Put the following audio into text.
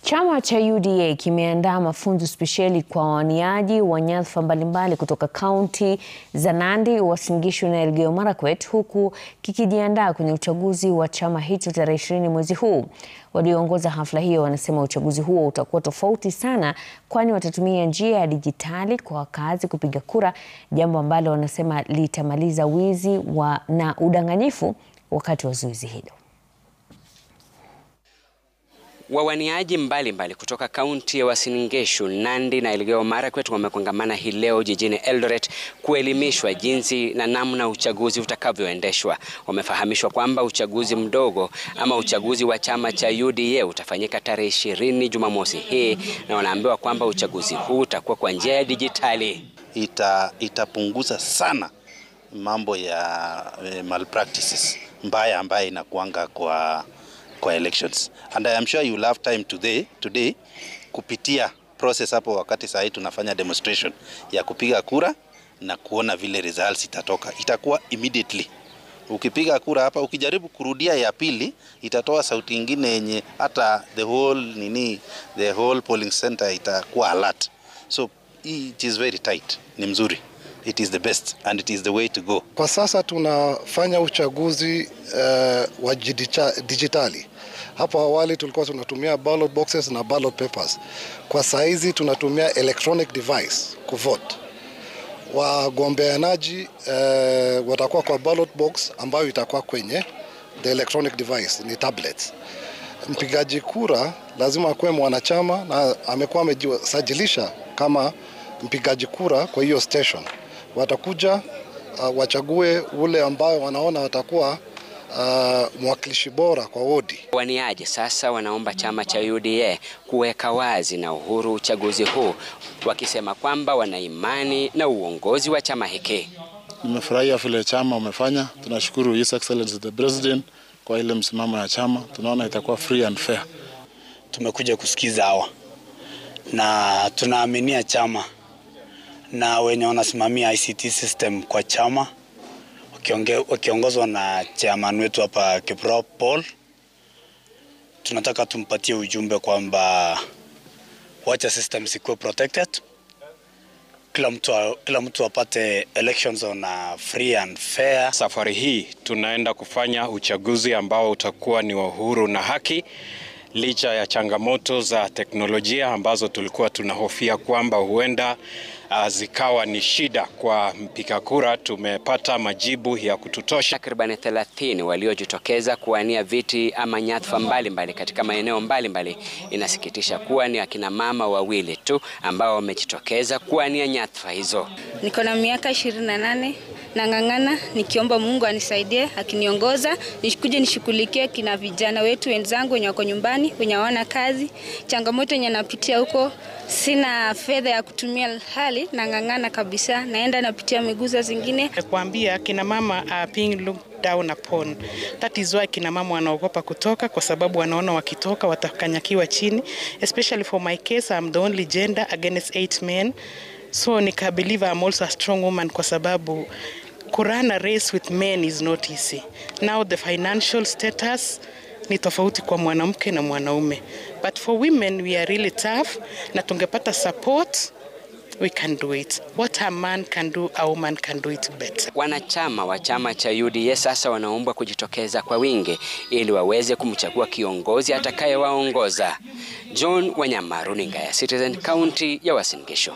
Chama cha UDA kimeandaa mafunzo spesheli kwa waniaji wa nyadhifa mbalimbali kutoka kaunti za Nandi, Uasin Gishu na Elgeyo Marakwet, huku kikijiandaa kwenye uchaguzi wa chama hicho tarehe 20 mwezi huu. Walioongoza hafla hiyo wanasema uchaguzi huo utakuwa tofauti sana, kwani watatumia njia ya dijitali kwa wakazi kupiga kura, jambo ambalo wanasema litamaliza wizi na udanganyifu wakati wa zoezi hilo. Wawaniaji mbalimbali kutoka kaunti ya Uasin Gishu, Nandi na Elgeyo Marakwet wamekongamana hii leo jijini Eldoret kuelimishwa jinsi na namna uchaguzi utakavyoendeshwa. Wamefahamishwa kwamba uchaguzi mdogo ama uchaguzi wa chama cha UDA utafanyika tarehe 20 Jumamosi hii, na wanaambiwa kwamba uchaguzi huu utakuwa kwa njia ya dijitali. Itapunguza sana mambo ya malpractices mbaya ambayo inakuanga kwa elections, and I am sure you will have time today kupitia process hapo wakati sasa tunafanya demonstration ya kupiga kura na kuona vile results itatoka. Itakuwa immediately. Ukipiga kura hapa, ukijaribu kurudia ya pili, itatoa sauti nyingine yenye hata the whole polling center itakuwa alert. So it is very tight. Ni mzuri. It is the best and it is the way to go. Kwa sasa tunafanya uchaguzi wa digitali. Hapo awali tulikuwa tunatumia ballot boxes na ballot papers. Kwa saizi tunatumia electronic device kuvote. Wagombeanaji watakuwa kwa ballot box ambayo itakuwa kwenye the electronic device, ni tablets. Mpigaji kura lazima akuwe mwanachama na amekuwa amejisajilisha kama mpigaji kura kwa hiyo station. Watakuja wachague ule ambao wanaona watakuwa mwakilishi bora kwa wodi. Waniaji sasa wanaomba chama cha UDA kuweka wazi na uhuru uchaguzi huu, wakisema kwamba wana imani na uongozi wa chama hiki. Nimefurahia vile chama umefanya. Tunashukuru His Excellency the President kwa ile msimamo ya chama. Tunaona itakuwa free and fair. Tumekuja kusikiza hawa na tunaaminia chama na wenye wanasimamia ICT system kwa chama wakiongozwa na chairman wetu hapa Kiprop Paul. Tunataka tumpatie ujumbe kwamba wacha system ikuwe protected. Kila mtu apate elections on free and fair. Safari hii tunaenda kufanya uchaguzi ambao utakuwa ni wa uhuru na haki, licha ya changamoto za teknolojia ambazo tulikuwa tunahofia kwamba huenda zikawa ni shida kwa mpiga kura. Tumepata majibu ya kututosha. Takriban 30 waliojitokeza kuwania viti ama nyadhifa mbalimbali katika maeneo mbalimbali. Inasikitisha kuwa ni akina mama wawili tu ambao wamejitokeza kuwania nyadhifa hizo. Niko na miaka 28 nang'ang'ana nikiomba Mungu anisaidie akiniongoza nikuje nishughulikie kina vijana wetu wenzangu wenye wako nyumbani wenye hawana kazi. Changamoto yenye napitia huko, sina fedha ya kutumia, hali nang'ang'ana kabisa, naenda napitia miguza zingine. Kuambia kina mama are being looked down upon. That is why kina mama wanaogopa kutoka, kwa sababu wanaona wakitoka watakanyakiwa chini. Especially for my case, I'm the only gender against 8 men. So I believe I'm also a strong woman, kwa sababu run a race with men is not easy. Now the financial status ni tofauti kwa mwanamke na mwanaume. But for women we are really tough, na tungepata support we can do it. What a man can do, a woman can do it better. Wanachama wa chama cha UDA sasa wanaombwa kujitokeza kwa wingi ili waweze kumchagua kiongozi atakayewaongoza. John Wanyama, runinga ya Citizen, kaunti ya Uasin Gishu.